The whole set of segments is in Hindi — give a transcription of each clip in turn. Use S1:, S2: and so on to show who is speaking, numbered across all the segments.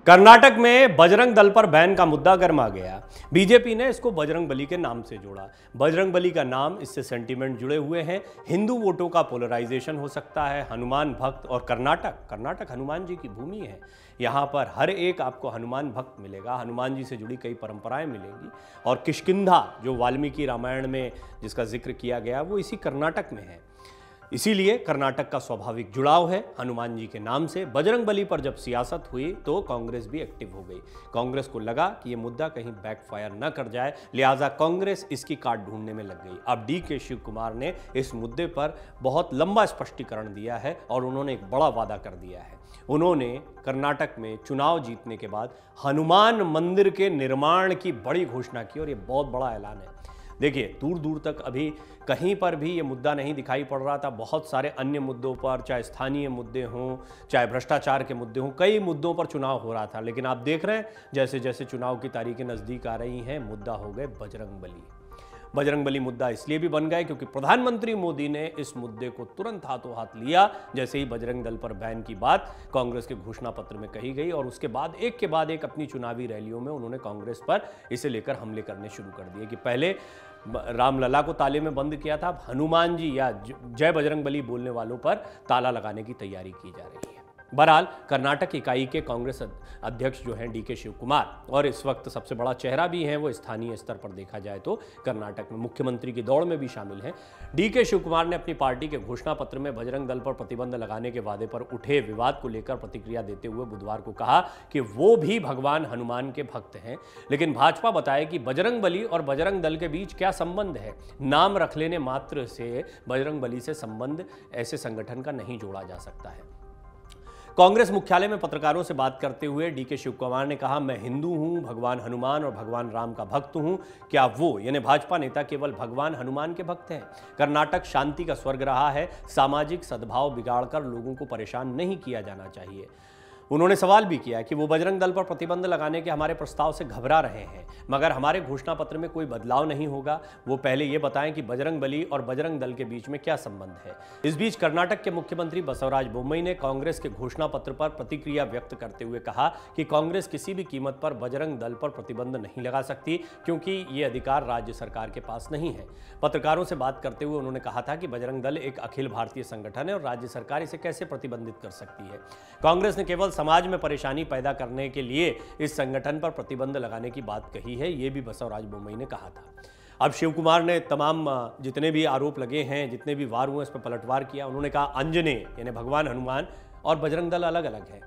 S1: कर्नाटक में बजरंग दल पर बैन का मुद्दा गर्मा गया। बीजेपी ने इसको बजरंग बली के नाम से जोड़ा। बजरंग बली का नाम, इससे सेंटीमेंट जुड़े हुए हैं। हिंदू वोटों का पोलराइजेशन हो सकता है। हनुमान भक्त और कर्नाटक हनुमान जी की भूमि है। यहाँ पर हर एक आपको हनुमान भक्त मिलेगा। हनुमान जी से जुड़ी कई परंपराएं मिलेंगी। और किष्किंधा, जो वाल्मीकि रामायण में जिसका जिक्र किया गया, वो इसी कर्नाटक में है। इसीलिए कर्नाटक का स्वाभाविक जुड़ाव है हनुमान जी के नाम से। बजरंग बली पर जब सियासत हुई तो कांग्रेस भी एक्टिव हो गई। कांग्रेस को लगा कि ये मुद्दा कहीं बैकफायर न कर जाए, लिहाजा कांग्रेस इसकी काट ढूंढने में लग गई। अब DK शिव कुमार ने इस मुद्दे पर बहुत लंबा स्पष्टीकरण दिया है और उन्होंने एक बड़ा वादा कर दिया है। उन्होंने कर्नाटक में चुनाव जीतने के बाद हनुमान मंदिर के निर्माण की बड़ी घोषणा की और ये बहुत बड़ा ऐलान है। देखिए, दूर दूर तक अभी कहीं पर भी ये मुद्दा नहीं दिखाई पड़ रहा था। बहुत सारे अन्य मुद्दों पर, चाहे स्थानीय मुद्दे हों, चाहे भ्रष्टाचार के मुद्दे हों, कई मुद्दों पर चुनाव हो रहा था। लेकिन आप देख रहे हैं जैसे जैसे चुनाव की तारीखें नज़दीक आ रही हैं, मुद्दा हो गए बजरंग बली। बजरंग बली मुद्दा इसलिए भी बन गए क्योंकि प्रधानमंत्री मोदी ने इस मुद्दे को तुरंत हाथों हाथ लिया जैसे ही बजरंग दल पर बैन की बात कांग्रेस के घोषणा पत्र में कही गई। और उसके बाद एक के बाद एक अपनी चुनावी रैलियों में उन्होंने कांग्रेस पर इसे लेकर हमले करने शुरू कर दिए कि पहले रामलला को ताले में बंद किया था, अब हनुमान जी या जय बजरंग बली बोलने वालों पर ताला लगाने की तैयारी की जा रही है। बहरहाल, कर्नाटक इकाई के कांग्रेस अध्यक्ष जो हैं DK शिव कुमार, और इस वक्त सबसे बड़ा चेहरा भी हैं, वो स्थानीय स्तर पर देखा जाए तो कर्नाटक में मुख्यमंत्री की दौड़ में भी शामिल हैं। DK शिव कुमार ने अपनी पार्टी के घोषणा पत्र में बजरंग दल पर प्रतिबंध लगाने के वादे पर उठे विवाद को लेकर प्रतिक्रिया देते हुए बुधवार को कहा कि वो भी भगवान हनुमान के भक्त हैं। लेकिन भाजपा बताए कि बजरंग बली और बजरंग दल के बीच क्या संबंध है। नाम रख लेने मात्र से बजरंग बली से संबंध ऐसे संगठन का नहीं जोड़ा जा सकता है। कांग्रेस मुख्यालय में पत्रकारों से बात करते हुए DK शिव कुमार ने कहा, मैं हिंदू हूं, भगवान हनुमान और भगवान राम का भक्त हूं। क्या वो यानी भाजपा नेता केवल भगवान हनुमान के भक्त हैं? कर्नाटक शांति का स्वर्ग रहा है। सामाजिक सद्भाव बिगाड़कर लोगों को परेशान नहीं किया जाना चाहिए। उन्होंने सवाल भी किया कि वो बजरंग दल पर प्रतिबंध लगाने के हमारे प्रस्ताव से घबरा रहे हैं, मगर हमारे घोषणा पत्र में कोई बदलाव नहीं होगा। वो पहले ये बताएं कि बजरंग बली और बजरंग दल के बीच में क्या संबंध है। इस बीच कर्नाटक के मुख्यमंत्री बसवराज बोम्मई ने कांग्रेस के घोषणा पत्र पर प्रतिक्रिया व्यक्त करते हुए कहा कि कांग्रेस किसी भी कीमत पर बजरंग दल पर प्रतिबंध नहीं लगा सकती, क्योंकि ये अधिकार राज्य सरकार के पास नहीं है। पत्रकारों से बात करते हुए उन्होंने कहा था कि बजरंग दल एक अखिल भारतीय संगठन है और राज्य सरकार इसे कैसे प्रतिबंधित कर सकती है। कांग्रेस ने केवल समाज में परेशानी पैदा करने के लिए इस संगठन पर प्रतिबंध लगाने की बात कही है, यह भी बसवराज बोम्मई ने कहा था। अब शिव कुमार ने तमाम जितने भी आरोप लगे हैं, जितने भी वार हुए, इस पर पलटवार किया। उन्होंने कहा, अंजनेय यानी भगवान हनुमान और बजरंग दल अलग अलग है।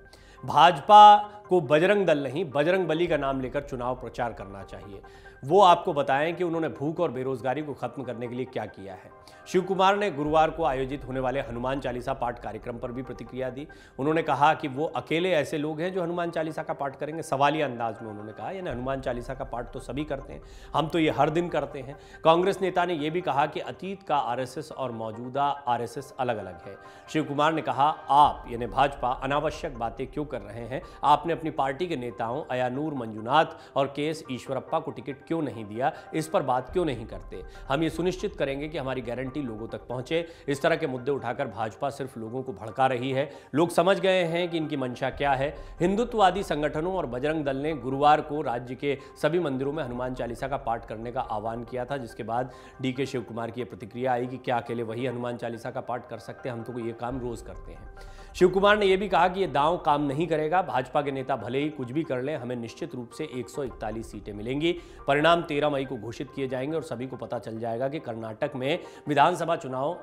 S1: भाजपा को बजरंग दल नहीं, बजरंग बली का नाम लेकर चुनाव प्रचार करना चाहिए। वो आपको बताएं कि उन्होंने भूख और बेरोजगारी को खत्म करने के लिए क्या किया है। शिव कुमार ने गुरुवार को आयोजित होने वाले हनुमान चालीसा पाठ कार्यक्रम पर भी प्रतिक्रिया दी। उन्होंने कहा कि वो अकेले ऐसे लोग हैं जो हनुमान चालीसा का पाठ करेंगे। सवालिया अंदाज में उन्होंने कहा, यानी हनुमान चालीसा का पाठ तो सभी करते हैं, हम तो ये हर दिन करते हैं। कांग्रेस नेता ने यह भी कहा कि अतीत का RSS और मौजूदा RSS अलग अलग है। शिव कुमार ने कहा, आप यानी भाजपा अनावश्यक बातें क्यों कर रहे हैं? आपने अपनी पार्टी के नेताओं अयानूर मंजुनाथ और KS ईश्वरप्पा को टिकट क्यों नहीं दिया? इस पर बात क्यों नहीं करते? हम ये सुनिश्चित करेंगे कि हमारी गारंटी लोगों तक पहुंचे। इस तरह के मुद्दे उठाकर भाजपा सिर्फ लोगों को भड़का रही है। लोग समझ गए हैं कि इनकी मंशा क्या है। हिंदुत्ववादी संगठनों और बजरंग दल ने गुरुवार को राज्य के सभी मंदिरों में हनुमान चालीसा का पाठ करने का आह्वान किया था, जिसके बाद DK शिव कुमार की प्रतिक्रिया आई कि क्या अकेले वही हनुमान चालीसा का पाठ कर सकते हैं? हम तो ये काम रोज करते हैं। शिव कुमार ने यह भी कहा कि यह दांव काम नहीं करेगा। भाजपा के नेता भले ही कुछ भी कर लें, हमें निश्चित रूप से 141 सीटें मिलेंगी। परिणाम 13 मई को घोषित किए जाएंगे और सभी को पता चल जाएगा कि कर्नाटक में विधानसभा चुनाव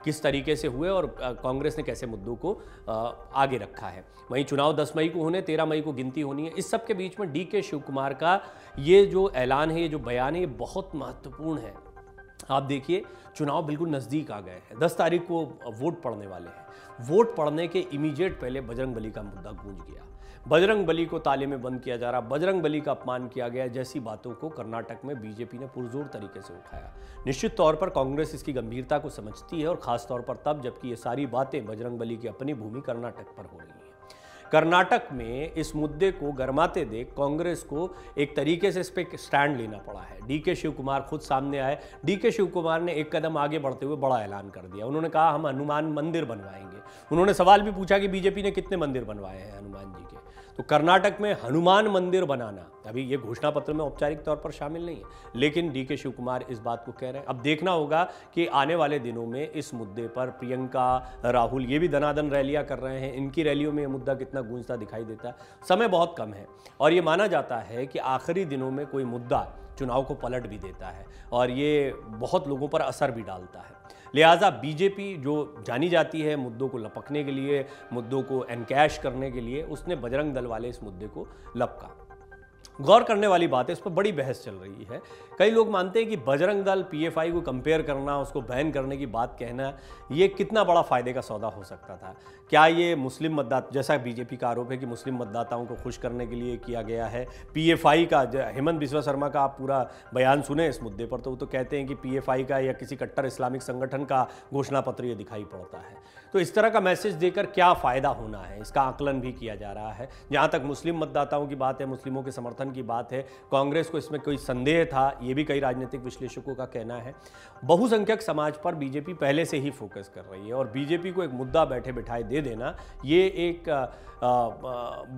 S1: किस तरीके से हुए और कांग्रेस ने कैसे मुद्दों को आगे रखा है। वहीं चुनाव 10 मई को होने, 13 मई को गिनती होनी है। इस सब के बीच में DK शिव कुमार का ये जो ऐलान है, ये जो बयान है, ये बहुत महत्वपूर्ण है। आप देखिए, चुनाव बिल्कुल नज़दीक आ गए हैं। 10 तारीख को वोट पड़ने वाले हैं। वोट पड़ने के इमीडिएट पहले बजरंग बली का मुद्दा गूंज गया। बजरंग बली को ताले में बंद किया जा रहा, बजरंग बली का अपमान किया गया, जैसी बातों को कर्नाटक में बीजेपी ने पुरजोर तरीके से उठाया। निश्चित तौर पर कांग्रेस इसकी गंभीरता को समझती है और खास तौर पर तब जबकि ये सारी बातें बजरंग बली की अपनी भूमि कर्नाटक पर हो रही हैं। कर्नाटक में इस मुद्दे को गरमाते देख कांग्रेस को एक तरीके से इस पर स्टैंड लेना पड़ा है। डीके शिव कुमार खुद सामने आए। डीके शिव कुमार ने एक कदम आगे बढ़ते हुए बड़ा ऐलान कर दिया। उन्होंने कहा हम हनुमान मंदिर बनवाएंगे। उन्होंने सवाल भी पूछा कि बीजेपी ने कितने मंदिर बनवाए हैं हनुमान जी के। तो कर्नाटक में हनुमान मंदिर बनाना अभी ये घोषणा पत्र में औपचारिक तौर पर शामिल नहीं है, लेकिन डीके शिव कुमार इस बात को कह रहे हैं। अब देखना होगा कि आने वाले दिनों में इस मुद्दे पर प्रियंका, राहुल ये भी दनादन रैलियां कर रहे हैं। इनकी रैलियों में ये मुद्दा कितना गूंजता दिखाई देता है। समय बहुत कम है और ये माना जाता है कि आखिरी दिनों में कोई मुद्दा चुनाव को पलट भी देता है और ये बहुत लोगों पर असर भी डालता है। लिहाजा बीजेपी जो जानी जाती है मुद्दों को लपकने के लिए, मुद्दों को एनकैश करने के लिए, उसने बजरंग दल वाले इस मुद्दे को लपका। गौर करने वाली बात है, इस पर बड़ी बहस चल रही है। कई लोग मानते हैं कि बजरंग दल पीएफआई को कंपेयर करना, उसको बैन करने की बात कहना, ये कितना बड़ा फायदे का सौदा हो सकता था। क्या ये मुस्लिम मतदाता, जैसा बीजेपी का आरोप है कि मुस्लिम मतदाताओं को खुश करने के लिए किया गया है। पीएफआई का हेमंत बिस्वा शर्मा का आप पूरा बयान सुने इस मुद्दे पर तो वो तो कहते हैं कि पीएफआई का या किसी कट्टर इस्लामिक संगठन का घोषणा पत्र ये दिखाई पड़ता है। तो इस तरह का मैसेज देकर क्या फ़ायदा होना है, इसका आकलन भी किया जा रहा है। जहाँ तक मुस्लिम मतदाताओं की बात है, मुस्लिमों के समर्थन की बात है, कांग्रेस को इसमें कोई संदेह था, ये भी कई राजनीतिक विश्लेषकों का कहना है। बहुसंख्यक समाज पर बीजेपी पहले से ही फोकस कर रही है और बीजेपी को एक मुद्दा बैठे बिठाए दे देना ये एक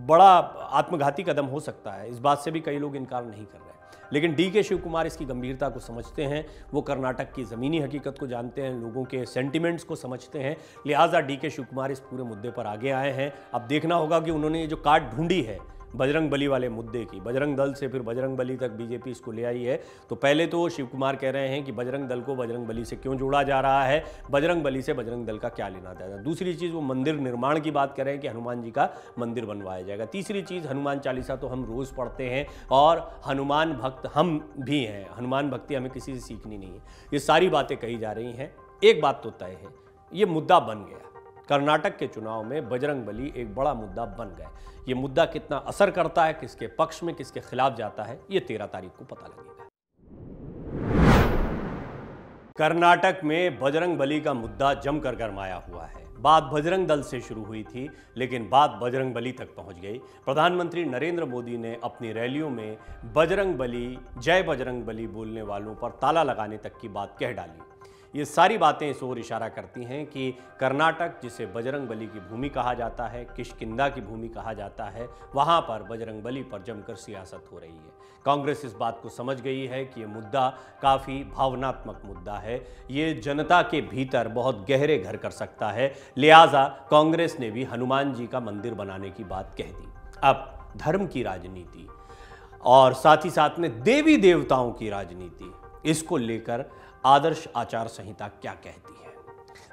S1: बड़ा आत्मघाती कदम हो सकता है। इस बात से भी कई लोग इनकार नहीं कर रहे हैं, लेकिन डीके शिव कुमार इसकी गंभीरता को समझते हैं। वो कर्नाटक की ज़मीनी हकीकत को जानते हैं, लोगों के सेंटिमेंट्स को समझते हैं। लिहाजा डीके शिव कुमार इस पूरे मुद्दे पर आगे आए हैं। अब देखना होगा कि उन्होंने ये जो काट ढूंढी है बजरंग बली वाले मुद्दे की, बजरंग दल से फिर बजरंग बली तक बीजेपी इसको ले आई है। तो पहले तो शिव कुमार कह रहे हैं कि बजरंग दल को बजरंग बली से क्यों जोड़ा जा रहा है, बजरंग बली से बजरंग दल का क्या लेना देना। दूसरी चीज़ वो मंदिर निर्माण की बात कर रहे हैं कि हनुमान जी का मंदिर बनवाया जाएगा। तीसरी चीज़ हनुमान चालीसा तो हम रोज़ पढ़ते हैं और हनुमान भक्त हम भी हैं, हनुमान भक्ति हमें किसी से सीखनी नहीं है। ये सारी बातें कही जा रही हैं। एक बात तो तय है, ये मुद्दा बन गया। कर्नाटक के चुनाव में बजरंग बली एक बड़ा मुद्दा बन गए। ये मुद्दा कितना असर करता है, किसके पक्ष में किसके खिलाफ जाता है, ये 13 तारीख को पता लगेगा। कर्नाटक में बजरंग बली का मुद्दा जमकर गरमाया हुआ है। बात बजरंग दल से शुरू हुई थी, लेकिन बात बजरंग बली तक पहुंच गई। प्रधानमंत्री नरेंद्र मोदी ने अपनी रैलियों में बजरंग बली, जय बजरंग बली बोलने वालों पर ताला लगाने तक की बात कह डाली। ये सारी बातें इस ओर इशारा करती हैं कि कर्नाटक, जिसे बजरंग बली की भूमि कहा जाता है, किष्किंधा की भूमि कहा जाता है, वहाँ पर बजरंग बली पर जमकर सियासत हो रही है। कांग्रेस इस बात को समझ गई है कि ये मुद्दा काफ़ी भावनात्मक मुद्दा है, ये जनता के भीतर बहुत गहरे घर कर सकता है। लिहाजा कांग्रेस ने भी हनुमान जी का मंदिर बनाने की बात कह दी। अब धर्म की राजनीति और साथ ही साथ में देवी देवताओं की राजनीति, इसको लेकर आदर्श आचार संहिता क्या कहती है।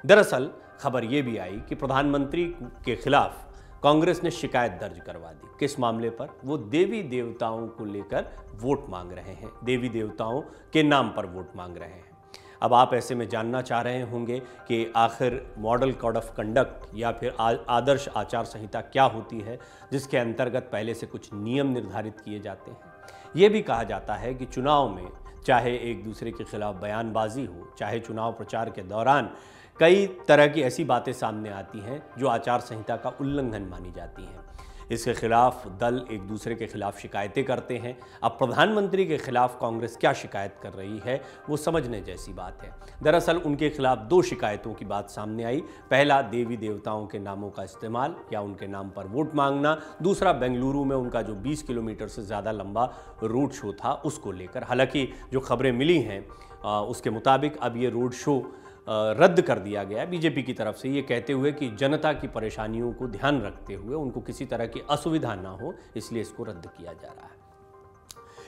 S1: दरअसल खबर यह भी आई कि प्रधानमंत्री के खिलाफ कांग्रेस ने शिकायत दर्ज करवा दी। किस मामले पर? वो देवी देवताओं को लेकर वोट मांग रहे हैं, देवी देवताओं के नाम पर वोट मांग रहे हैं। अब आप ऐसे में जानना चाह रहे होंगे कि आखिर मॉडल कोड ऑफ कंडक्ट या फिर आदर्श आचार संहिता क्या होती है, जिसके अंतर्गत पहले से कुछ नियम निर्धारित किए जाते हैं। ये भी कहा जाता है कि चुनाव में चाहे एक दूसरे के खिलाफ बयानबाजी हो, चाहे चुनाव प्रचार के दौरान कई तरह की ऐसी बातें सामने आती हैं जो आचार संहिता का उल्लंघन मानी जाती हैं। इसके खिलाफ दल एक दूसरे के खिलाफ शिकायतें करते हैं। अब प्रधानमंत्री के खिलाफ कांग्रेस क्या शिकायत कर रही है, वो समझने जैसी बात है। दरअसल उनके खिलाफ 2 शिकायतों की बात सामने आई। पहला, देवी देवताओं के नामों का इस्तेमाल या उनके नाम पर वोट मांगना। दूसरा, बेंगलुरु में उनका जो 20 किलोमीटर से ज़्यादा लंबा रोड शो था, उसको लेकर। हालांकि जो खबरें मिली हैं उसके मुताबिक अब ये रोड शो रद्द कर दिया गया है बीजेपी की तरफ से, ये कहते हुए कि जनता की परेशानियों को ध्यान रखते हुए, उनको किसी तरह की असुविधा ना हो, इसलिए इसको रद्द किया जा रहा है।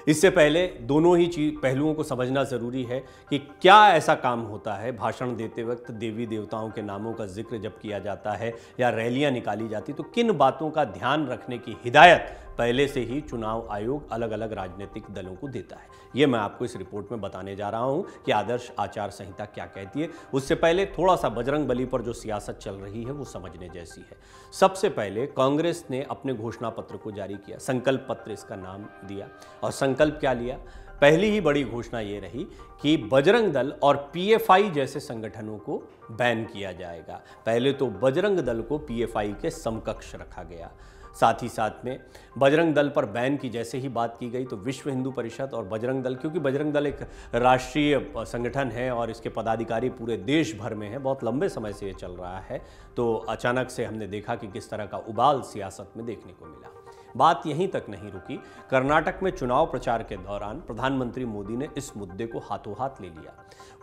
S1: इससे पहले दोनों ही पहलुओं को समझना ज़रूरी है कि क्या ऐसा काम होता है भाषण देते वक्त देवी देवताओं के नामों का जिक्र जब किया जाता है या रैलियां निकाली जाती, तो किन बातों का ध्यान रखने की हिदायत पहले से ही चुनाव आयोग अलग अलग राजनीतिक दलों को देता है। ये मैं आपको इस रिपोर्ट में बताने जा रहा हूं कि आदर्श आचार संहिता क्या कहती है। उससे पहले थोड़ा सा बजरंग बली पर जो सियासत चल रही है वो समझने जैसी है। सबसे पहले कांग्रेस ने अपने घोषणा पत्र को जारी किया, संकल्प पत्र इसका नाम दिया। और संकल्प क्या लिया? पहली ही बड़ी घोषणा ये रही कि बजरंग दल और पीएफआई जैसे संगठनों को बैन किया जाएगा। पहले तो बजरंग दल को पीएफआई के समकक्ष रखा गया। साथ ही साथ में बजरंग दल पर बैन की जैसे ही बात की गई तो विश्व हिंदू परिषद और बजरंग दल, क्योंकि बजरंग दल एक राष्ट्रीय संगठन है और इसके पदाधिकारी पूरे देश भर में है, बहुत लंबे समय से ये चल रहा है, तो अचानक से हमने देखा कि किस तरह का उबाल सियासत में देखने को मिला। बात यहीं तक नहीं रुकी। कर्नाटक में चुनाव प्रचार के दौरान प्रधानमंत्री मोदी ने इस मुद्दे को हाथों हाथ ले लिया।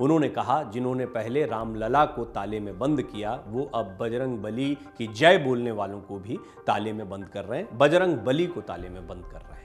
S1: उन्होंने कहा, जिन्होंने पहले रामलला को ताले में बंद किया वो अब बजरंग बली की जय बोलने वालों को भी ताले में बंद कर रहे हैं, बजरंग बली को ताले में बंद कर रहे हैं।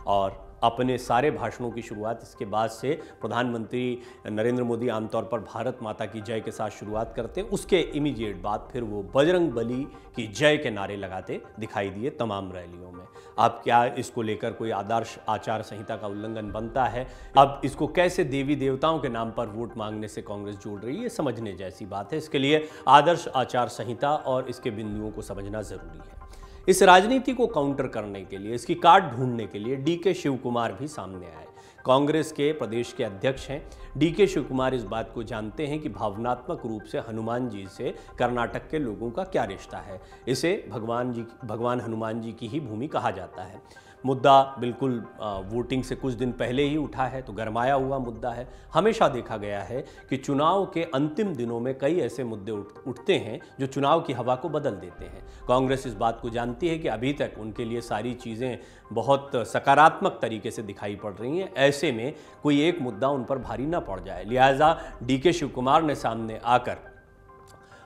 S1: और अपने सारे भाषणों की शुरुआत इसके बाद से प्रधानमंत्री नरेंद्र मोदी आमतौर पर भारत माता की जय के साथ शुरुआत करते हैं, उसके इमीडिएट बाद फिर वो बजरंग बली की जय के नारे लगाते दिखाई दिए तमाम रैलियों में। अब क्या इसको लेकर कोई आदर्श आचार संहिता का उल्लंघन बनता है? अब इसको कैसे देवी देवताओं के नाम पर वोट मांगने से कांग्रेस जोड़ रही है, ये समझने जैसी बात है। इसके लिए आदर्श आचार संहिता और इसके बिंदुओं को समझना जरूरी है। इस राजनीति को काउंटर करने के लिए, इसकी काट ढूंढने के लिए डीके शिव कुमार भी सामने आए। कांग्रेस के प्रदेश के अध्यक्ष हैं डीके शिव कुमार। इस बात को जानते हैं कि भावनात्मक रूप से हनुमान जी से कर्नाटक के लोगों का क्या रिश्ता है। इसे भगवान हनुमान जी की ही भूमि कहा जाता है। मुद्दा बिल्कुल वोटिंग से कुछ दिन पहले ही उठा है, तो गरमाया हुआ मुद्दा है। हमेशा देखा गया है कि चुनाव के अंतिम दिनों में कई ऐसे मुद्दे उठते हैं जो चुनाव की हवा को बदल देते हैं। कांग्रेस इस बात को जानती है कि अभी तक उनके लिए सारी चीज़ें बहुत सकारात्मक तरीके से दिखाई पड़ रही हैं। ऐसे में कोई एक मुद्दा उन पर भारी ना पड़ जाए, लिहाजा डीके शिव कुमार ने सामने आकर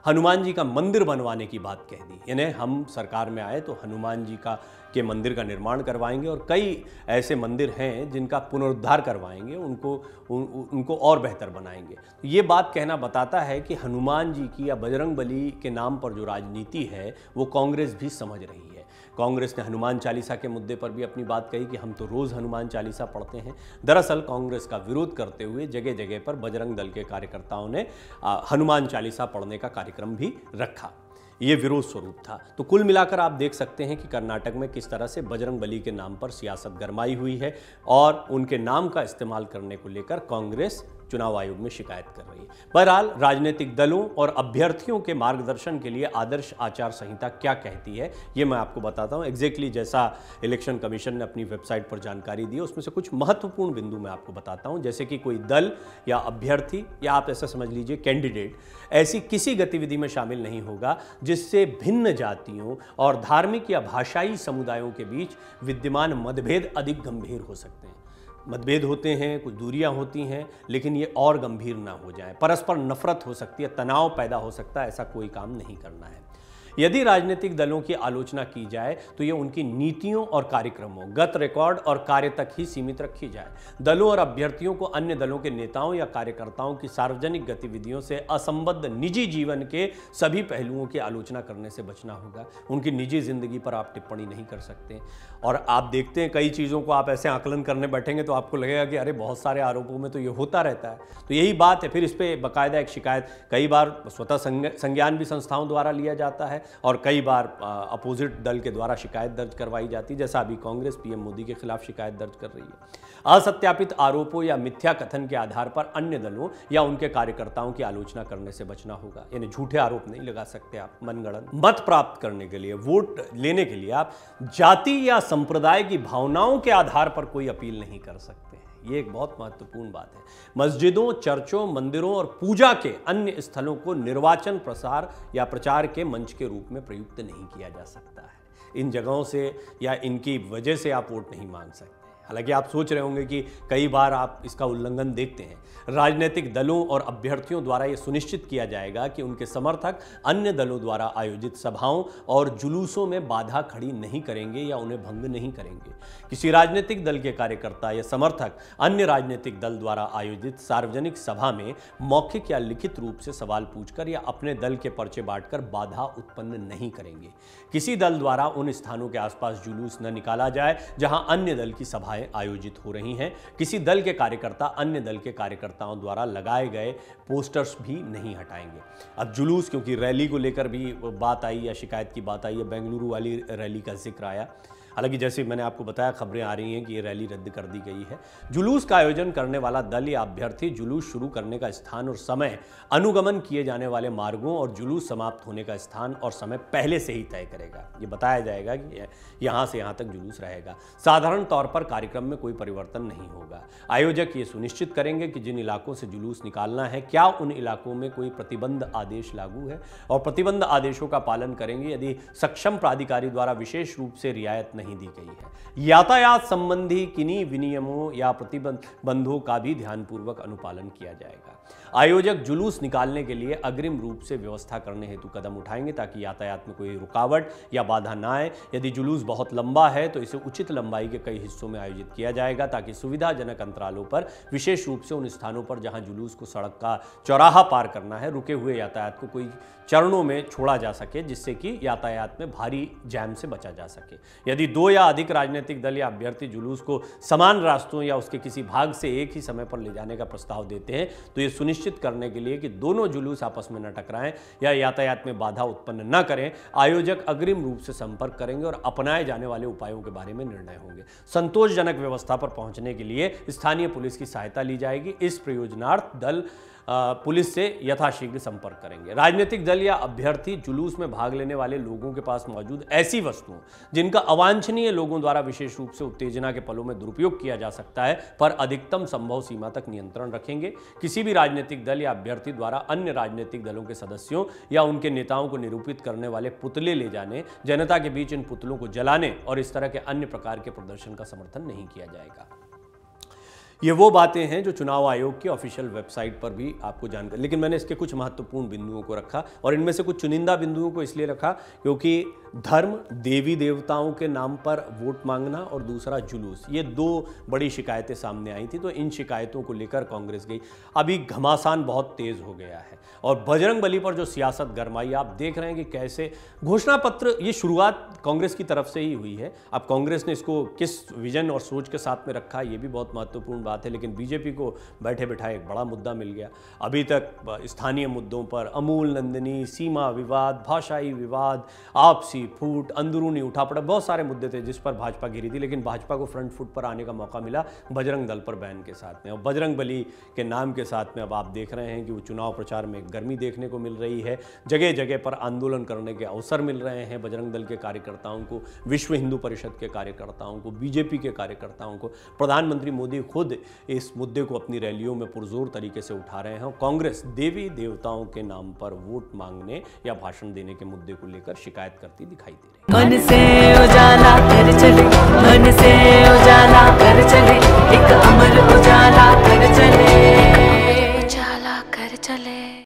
S1: हनुमान जी का मंदिर बनवाने की बात कह दी। यानी हम सरकार में आए तो हनुमान जी के मंदिर का निर्माण करवाएंगे और कई ऐसे मंदिर हैं जिनका पुनरुद्धार करवाएंगे, उनको और बेहतर बनाएंगे। तो ये बात कहना बताता है कि हनुमान जी की या बजरंग बली के नाम पर जो राजनीति है वो कांग्रेस भी समझ रही है। कांग्रेस ने हनुमान चालीसा के मुद्दे पर भी अपनी बात कही कि हम तो रोज़ हनुमान चालीसा पढ़ते हैं। दरअसल कांग्रेस का विरोध करते हुए जगह जगह पर बजरंग दल के कार्यकर्ताओं ने हनुमान चालीसा पढ़ने का कार्यक्रम भी रखा। ये विरोध स्वरूप था। तो कुल मिलाकर आप देख सकते हैं कि कर्नाटक में किस तरह से बजरंग बली के नाम पर सियासत गरमाई हुई है और उनके नाम का इस्तेमाल करने को लेकर कांग्रेस चुनाव आयोग में शिकायत कर रही है। बहरहाल राजनीतिक दलों और अभ्यर्थियों के मार्गदर्शन के लिए आदर्श आचार संहिता क्या कहती है ये मैं आपको बताता हूं। एग्जैक्टली जैसा इलेक्शन कमीशन ने अपनी वेबसाइट पर जानकारी दी, उसमें से कुछ महत्वपूर्ण बिंदु मैं आपको बताता हूं। जैसे कि कोई दल या अभ्यर्थी या आप ऐसा समझ लीजिए कैंडिडेट ऐसी किसी गतिविधि में शामिल नहीं होगा जिससे भिन्न जातियों और धार्मिक या भाषाई समुदायों के बीच विद्यमान मतभेद अधिक गंभीर हो सकते हैं। मतभेद होते हैं, कुछ दूरियां होती हैं, लेकिन ये और गंभीर ना हो जाए। परस्पर नफरत हो सकती है, तनाव पैदा हो सकता है, ऐसा कोई काम नहीं करना है। यदि राजनीतिक दलों की आलोचना की जाए तो ये उनकी नीतियों और कार्यक्रमों, गत रिकॉर्ड और कार्य तक ही सीमित रखी जाए। दलों और अभ्यर्थियों को अन्य दलों के नेताओं या कार्यकर्ताओं की सार्वजनिक गतिविधियों से असंबद्ध निजी जीवन के सभी पहलुओं की आलोचना करने से बचना होगा। उनकी निजी जिंदगी पर आप टिप्पणी नहीं कर सकते। और आप देखते हैं कई चीज़ों को आप ऐसे आकलन करने बैठेंगे तो आपको लगेगा कि अरे बहुत सारे आरोपों में तो ये होता रहता है। तो यही बात है। फिर इस पर बाकायदा एक शिकायत कई बार स्वतः संज्ञान भी संस्थाओं द्वारा लिया जाता है और कई बार अपोजिट दल के द्वारा शिकायत दर्ज करवाई जाती है, जैसा अभी कांग्रेस पीएम मोदी के खिलाफ शिकायत दर्ज कर रही है। असत्यापित आरोपों या मिथ्या कथन के आधार पर अन्य दलों या उनके कार्यकर्ताओं की आलोचना करने से बचना होगा। यानी झूठे आरोप नहीं लगा सकते आप मनगढ़ंत। मत प्राप्त करने के लिए, वोट लेने के लिए आप जाति या संप्रदाय की भावनाओं के आधार पर कोई अपील नहीं कर सकते। ये एक बहुत महत्वपूर्ण बात है। मस्जिदों, चर्चों, मंदिरों और पूजा के अन्य स्थलों को निर्वाचन प्रसार या प्रचार के मंच के रूप में प्रयुक्त नहीं किया जा सकता है। इन जगहों से या इनकी वजह से आप वोट नहीं मांग सकते। हालांकि आप सोच रहे होंगे कि कई बार आप इसका उल्लंघन देखते हैं। राजनीतिक दलों और अभ्यर्थियों द्वारा यह सुनिश्चित किया जाएगा कि उनके समर्थक अन्य दलों द्वारा आयोजित सभाओं और जुलूसों में बाधा खड़ी नहीं करेंगे या उन्हें भंग नहीं करेंगे। किसी राजनीतिक दल के कार्यकर्ता या समर्थक अन्य राजनीतिक दल द्वारा आयोजित सार्वजनिक सभा में मौखिक या लिखित रूप से सवाल पूछकर या अपने दल के पर्चे बांटकर बाधा उत्पन्न नहीं करेंगे। किसी दल द्वारा उन स्थानों के आसपास जुलूस न निकाला जाए जहां अन्य दल की सभाएं आयोजित हो रही हैं। किसी दल के कार्यकर्ता अन्य दल के कार्यकर्ताओं द्वारा लगाए गए पोस्टर्स भी नहीं हटाएंगे। अब जुलूस, क्योंकि रैली को लेकर भी बात आई या शिकायत की बात आई है, बेंगलुरु वाली रैली का जिक्र आया। हालांकि जैसे मैंने आपको बताया, खबरें आ रही हैं कि ये रैली रद्द कर दी गई है। जुलूस का आयोजन करने वाला दल या अभ्यर्थी जुलूस शुरू करने का स्थान और समय, अनुगमन किए जाने वाले मार्गों और जुलूस समाप्त होने का स्थान और समय पहले से ही तय करेगा। ये बताया जाएगा कि यहाँ से यहाँ तक जुलूस रहेगा। साधारण तौर पर कार्यक्रम में कोई परिवर्तन नहीं होगा। आयोजक ये सुनिश्चित करेंगे कि जिन इलाकों से जुलूस निकालना है, क्या उन इलाकों में कोई प्रतिबंध आदेश लागू है और प्रतिबंध आदेशों का पालन करेंगे यदि सक्षम प्राधिकारी द्वारा विशेष रूप से रियायत नहीं दी गई है। यातायात संबंधी किन्हीं विनियमों या प्रतिबंधों का भी ध्यानपूर्वक अनुपालन किया जाएगा। आयोजक जुलूस निकालने के लिए अग्रिम रूप से व्यवस्था करने हेतु कदम उठाएंगे ताकि यातायात में कोई रुकावट या बाधा न आए। यदि जुलूस बहुत लंबा है तो इसे उचित लंबाई के कई हिस्सों में आयोजित किया जाएगा ताकि सुविधाजनक अंतरालों पर, विशेष रूप से उन स्थानों पर जहां जुलूस को सड़क का चौराहा पार करना है, रुके हुए यातायात को कोई चरणों में छोड़ा जा सके, जिससे कि यातायात में भारी जैम से बचा जा सके। यदि 2 या अधिक राजनीतिक दल या अभ्यर्थी जुलूस को समान रास्तों या उसके किसी भाग से एक ही समय पर ले जाने का प्रस्ताव देते हैं तो ये सुनिश्चित करने के लिए कि दोनों जुलूस आपस में न टकराएं या यातायात में बाधा उत्पन्न न करें, आयोजक अग्रिम रूप से संपर्क करेंगे और अपनाए जाने वाले उपायों के बारे में निर्णय होंगे। संतोषजनक व्यवस्था पर पहुंचने के लिए स्थानीय पुलिस की सहायता ली जाएगी। इस प्रयोजनार्थ दल पुलिस से यथाशीघ्र संपर्क करेंगे। राजनीतिक दल या अभ्यर्थी जुलूस में भाग लेने वाले लोगों के पास मौजूद ऐसी वस्तुओं जिनका अवांछनीय लोगों द्वारा विशेष रूप से उत्तेजना के पलों में दुरुपयोग किया जा सकता है पर अधिकतम संभव सीमा तक नियंत्रण रखेंगे। किसी भी राजनीतिक दल या अभ्यर्थी द्वारा अन्य राजनीतिक दलों के सदस्यों या उनके नेताओं को निरूपित करने वाले पुतले ले जाने, जनता के बीच इन पुतलों को जलाने और इस तरह के अन्य प्रकार के प्रदर्शन का समर्थन नहीं किया जाएगा। ये वो बातें हैं जो चुनाव आयोग की ऑफिशियल वेबसाइट पर भी आपको जानकारी, लेकिन मैंने इसके कुछ महत्वपूर्ण बिंदुओं को रखा और इनमें से कुछ चुनिंदा बिंदुओं को इसलिए रखा क्योंकि धर्म, देवी देवताओं के नाम पर वोट मांगना और दूसरा जुलूस, ये 2 बड़ी शिकायतें सामने आई थी। तो इन शिकायतों को लेकर कांग्रेस गई। अभी घमासान बहुत तेज हो गया है और बजरंग बली पर जो सियासत गरमाई, आप देख रहे हैं कि कैसे घोषणा पत्र, ये शुरुआत कांग्रेस की तरफ से ही हुई है। अब कांग्रेस ने इसको किस विजन और सोच के साथ में रखा, ये भी बहुत महत्वपूर्ण बात है, लेकिन बीजेपी को बैठे बैठाए एक बड़ा मुद्दा मिल गया। अभी तक स्थानीय मुद्दों पर अमूल नंदिनी, सीमा विवाद, भाषाई विवाद, आपसी फूट, अंदरूनी उठापटक, बहुत सारे मुद्दे थे जिस पर भाजपा घिरी थी, लेकिन भाजपा को फ्रंट फुट पर आने का मौका मिला बजरंग दल पर बैन के साथ में। और बजरंग बली के नाम के साथ में अब आप देख रहे हैं कि वो चुनाव प्रचार में गर्मी देखने को मिल रही है। जगह जगह पर आंदोलन करने के अवसर मिल रहे हैं बजरंग दल के कार्यकर्ताओं को, विश्व हिंदू परिषद के कार्यकर्ताओं को, बीजेपी के कार्यकर्ताओं को। प्रधानमंत्री मोदी खुद इस मुद्दे को अपनी रैलियों में पुरजोर तरीके से उठा रहे हैं। कांग्रेस देवी देवताओं के नाम पर वोट मांगने या भाषण देने के मुद्दे को लेकर शिकायत करती दिखाई दे रही है।
S2: मन से उजाला कर चले, मन से उजाला कर चले, एक अमर उजाला कर चले।